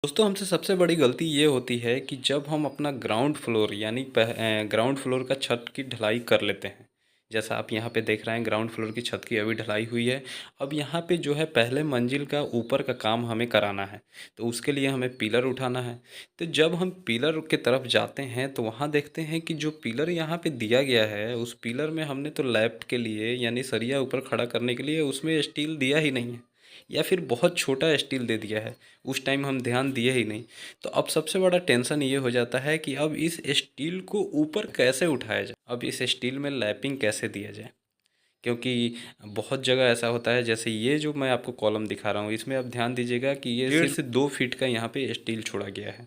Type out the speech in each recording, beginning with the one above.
दोस्तों हमसे सबसे बड़ी गलती ये होती है कि जब हम अपना ग्राउंड फ्लोर यानी ग्राउंड फ्लोर का छत की ढलाई कर लेते हैं। जैसा आप यहाँ पे देख रहे हैं ग्राउंड फ्लोर की छत की अभी ढलाई हुई है। अब यहाँ पे जो है पहले मंजिल का ऊपर का काम हमें कराना है। तो उसके लिए हमें पिलर उठाना है। तो जब हम पिलर के तरफ जाते हैं तो वहाँ देखते हैं कि जो पिलर यहाँ पे दिया गया है उस पिलर में हमने तो लैप के लिए यानी सरिया ऊपर खड़ा करने के लिए उसमें स्टील दिया ही नहीं है, या फिर बहुत छोटा स्टील दे दिया है। उस टाइम हम ध्यान दिए ही नहीं। तो अब सबसे बड़ा टेंशन ये हो जाता है कि अब इस स्टील को ऊपर कैसे उठाया जाए, अब इस स्टील में लैपिंग कैसे दिया जाए। क्योंकि बहुत जगह ऐसा होता है, जैसे ये जो मैं आपको कॉलम दिखा रहा हूँ इसमें आप ध्यान दीजिएगा कि ये 1.5 से 2 फीट का यहाँ पे स्टील छोड़ा गया है।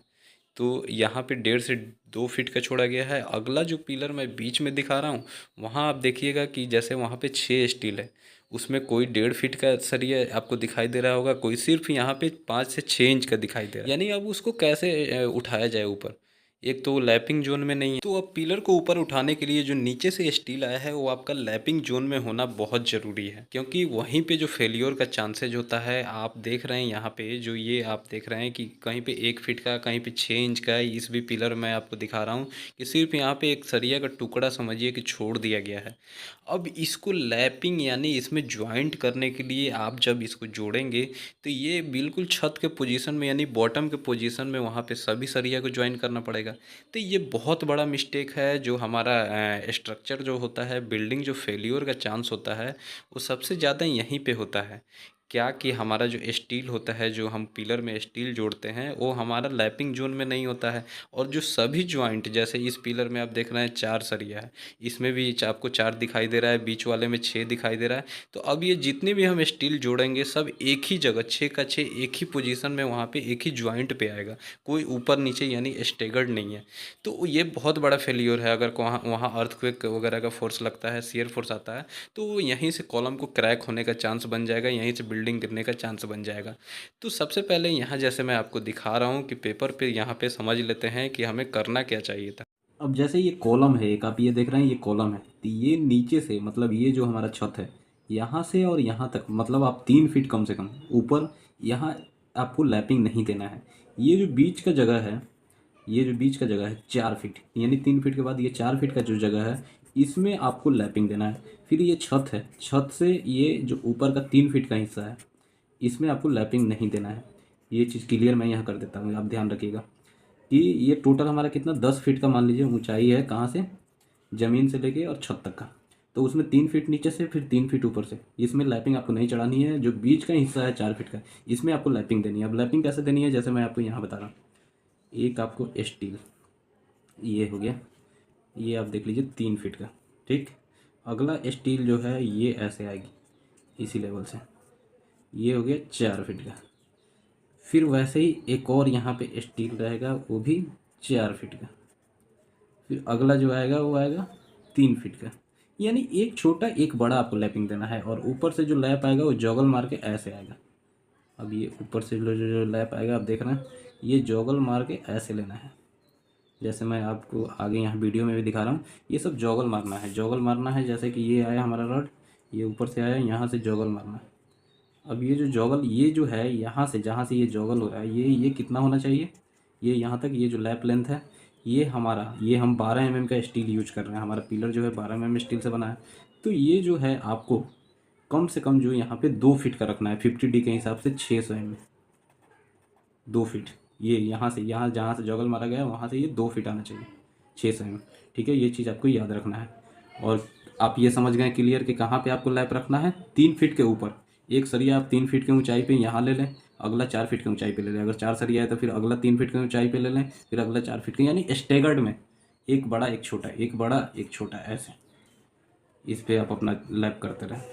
तो यहाँ पे 1.5 से 2 फीट का छोड़ा गया है। अगला जो पिलर मैं बीच में दिखा रहा हूँ वहाँ आप देखिएगा कि जैसे वहाँ पे 6 स्टील है, उसमें कोई 1.5 फीट का सरिया आपको दिखाई दे रहा होगा, कोई सिर्फ यहाँ पे 5 से 6 इंच का दिखाई दे रहा है। यानी अब उसको कैसे उठाया जाए ऊपर। एक तो वो लैपिंग जोन में नहीं है, तो अब पिलर को ऊपर उठाने के लिए जो नीचे से स्टील आया है वो आपका लैपिंग जोन में होना बहुत ज़रूरी है, क्योंकि वहीं पे जो फेलियर का चांसेज होता है। आप देख रहे हैं यहाँ पे जो ये आप देख रहे हैं कि कहीं पे 1 फीट का कहीं पे 6 इंच का इस भी पिलर मैं आपको दिखा रहा हूँ कि सिर्फ यहाँ पे एक सरिया का टुकड़ा समझिए कि छोड़ दिया गया है। अब इसको लैपिंग यानी इसमें ज्वाइंट करने के लिए आप जब इसको जोड़ेंगे तो ये बिल्कुल छत के पोजीशन में यानी बॉटम के पोजीशन में वहाँ पे सभी सरिया को ज्वाइन करना पड़ेगा। तो ये बहुत बड़ा मिस्टेक है जो हमारा स्ट्रक्चर जो होता है, बिल्डिंग जो फेल्योर का चांस होता है वो सबसे ज़्यादा यहीं पे होता है। क्या कि हमारा जो स्टील होता है, जो हम पिलर में स्टील जोड़ते हैं वो हमारा लैपिंग जोन में नहीं होता है। और जो सभी जॉइंट जैसे इस पिलर में आप देख रहे हैं 4 सरिया है, इसमें भी आपको 4 दिखाई दे रहा है, बीच वाले में 6 दिखाई दे रहा है। तो अब ये जितने भी हम स्टील जोड़ेंगे सब एक ही जगह 6 का 6 एक ही पोजीशन में वहाँ पे एक ही जॉइंट पे आएगा, कोई ऊपर नीचे यानी स्टेगर्ड नहीं है। तो ये बहुत बड़ा फेलियर है। अगर वहाँ वहाँ अर्थक्वेक वगैरह का फोर्स लगता है, शियर फोर्स आता है, तो यहीं से कॉलम को क्रैक होने का चांस बन जाएगा, यहीं से बिल्डिंग गिरने का चांस बन जाएगा। तो सबसे पहले यहाँ जैसे मैं आपको दिखा रहा हूँ कि पेपर पे यहाँ पे समझ लेते हैं कि हमें करना क्या चाहिए था। अब जैसे ये कॉलम है, एक आप ये देख रहे हैं ये कॉलम है, तो ये नीचे से मतलब ये जो हमारा छत है यहाँ से और यहाँ तक मतलब आप 3 फीट कम से कम ऊपर यहाँ आपको लैपिंग नहीं देना है। ये जो बीच का जगह है, ये जो बीच का जगह है 4 फीट, यानी 3 फीट के बाद ये 4 फीट का जो जगह है इसमें आपको लैपिंग देना है। फिर ये छत है, छत से ये जो ऊपर का 3 फीट का हिस्सा है इसमें आपको लैपिंग नहीं देना है। ये चीज़ क्लियर मैं यहाँ कर देता हूँ, आप ध्यान रखिएगा कि ये टोटल हमारा कितना 10 फीट का मान लीजिए ऊंचाई है, कहाँ से, ज़मीन से लेके और छत तक का। तो उसमें 3 फीट नीचे से फिर 3 फीट ऊपर से इसमें लैपिंग आपको नहीं चढ़ानी है। जो बीच का हिस्सा है 4 फीट का इसमें आपको लैपिंग देनी है। अब लैपिंग कैसे देनी है जैसे मैं आपको यहाँ बता रहा हूँ। एक आपको स्टील ये हो गया, ये आप देख लीजिए 3 फीट का, ठीक। अगला स्टील जो है ये ऐसे आएगी इसी लेवल से, ये हो गया 4 फीट का। फिर वैसे ही एक और यहाँ पे स्टील रहेगा वो भी 4 फीट का। फिर अगला जो आएगा वो आएगा 3 फीट का। यानी एक छोटा एक बड़ा आपको लैपिंग देना है, और ऊपर से जो लैप आएगा वो जॉगल मार के ऐसे आएगा। अब ये ऊपर से जो लैप आएगा आप देख रहे हैं ये जॉगल मार के ऐसे लेना है। जैसे मैं आपको आगे यहाँ वीडियो में भी दिखा रहा हूँ, ये सब जॉगल मारना है, जॉगल मारना है। जैसे कि ये आया हमारा रॉड, ये ऊपर से आया, यहाँ से जॉगल मारना है। अब ये जो जॉगल ये जो है यहाँ से जहाँ से ये जॉगल हो रहा है ये कितना होना चाहिए, ये यहाँ तक ये जो लैप लेंथ है ये हमारा, ये हम 12 mm का स्टील यूज कर रहे हैं। हमारा पिलर जो है 12 mm स्टील से बना है। तो ये जो है आपको कम से कम जो यहाँ पे 2 फीट का रखना है, 50D के हिसाब से 600 mm 2 फीट। ये यहाँ से यहाँ जहाँ से जॉगल मारा गया है वहाँ से ये 2 फीट आना चाहिए 600 mm। ठीक है, ये चीज़ आपको याद रखना है। और आप ये समझ गए क्लियर कि कहाँ पे आपको लैप रखना है। 3 फीट के ऊपर एक सरिया आप 3 फीट की ऊंचाई पे यहाँ ले लें, अगला 4 फीट की ऊंचाई पे ले लें। अगर 4 सरिया है तो फिर अगला 3 फीट की ऊंचाई पे ले लें, फिर अगला 4 फीट की, यानी स्टेगर्ड में एक बड़ा एक छोटा, एक बड़ा एक छोटा, ऐसे इस पे आप अपना लैप करते रहें।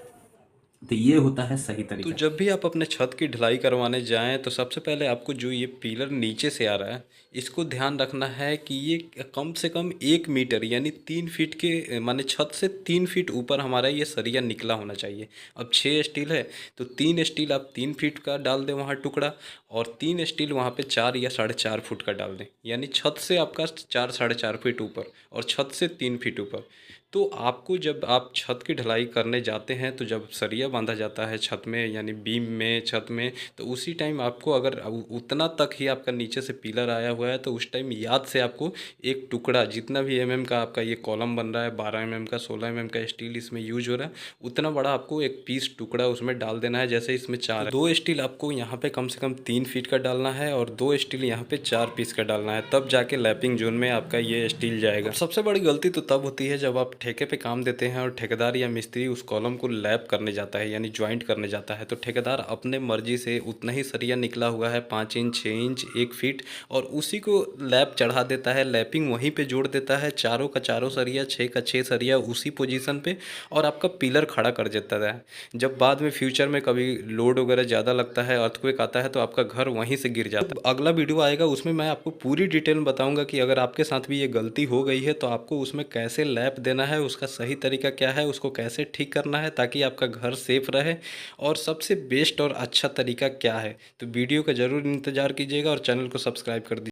तो ये होता है सही तरीका। तो जब भी आप अपने छत की ढलाई करवाने जाएं तो सबसे पहले आपको जो ये पिलर नीचे से आ रहा है इसको ध्यान रखना है कि ये कम से कम 1 मीटर यानी 3 फीट के माने छत से 3 फीट ऊपर हमारा ये सरिया निकला होना चाहिए। अब 6 स्टील है तो 3 स्टील आप 3 फीट का डाल दें वहाँ टुकड़ा, और 3 स्टील वहाँ पे 4 या 4.5 फुट का डाल दें, यानी छत से आपका 4 साढ़े 4 फीट ऊपर और छत से 3 फीट ऊपर। तो आपको जब आप छत की ढलाई करने जाते हैं तो जब सरिया बांधा जाता है छत में यानी बीम में छत में, तो उसी टाइम आपको अगर उतना तक ही आपका नीचे से पिलर आया हुआ है तो उस टाइम याद से आपको एक टुकड़ा जितना भी का आपका ये कॉलम बन रहा है, 12 का 16 का स्टील इसमें यूज हो रहा है, उतना बड़ा आपको एक पीस टुकड़ा उसमें डाल देना है। जैसे इसमें चार तो 2 स्टील आपको यहाँ पे कम से कम 3 फीट का डालना है और 2 स्टील यहाँ पे 4 पीस का डालना है, तब जाके लैपिंग जोन में आपका ये स्टील जाएगा। अब सबसे बड़ी गलती तो तब होती है जब आप ठेके पे काम देते हैं और ठेकेदार या मिस्त्री उस कॉलम को लैप करने जाता है यानी ज्वाइंट करने जाता है, तो ठेकेदार अपने मर्जी से उतना ही सरिया निकला हुआ है 5 इंच 6 इंच 1 फीट और उसी को लैप चढ़ा देता है, लैपिंग वहीं पे जोड़ देता है, चारों का चारों सरिया 6 का 6 सरिया उसी पोजीशन पे और आपका पिलर खड़ा कर देता है। जब बाद में फ्यूचर में कभी लोड वगैरह ज़्यादा लगता है, अर्थक्वेक आता है, तो आपका घर वहीं से गिर जाता है। अगला वीडियो आएगा उसमें मैं आपको पूरी डिटेल में बताऊंगा कि अगर आपके साथ भी ये गलती हो गई है तो आपको उसमें कैसे लैप देना है, उसका सही तरीका क्या है, उसको कैसे ठीक करना है ताकि आपका घर सेफ रहे और सबसे बेस्ट और अच्छा तरीका क्या है। तो वीडियो का ज़रूर इंतज़ार कीजिएगा और चैनल को सब्सक्राइब कर दीजिए।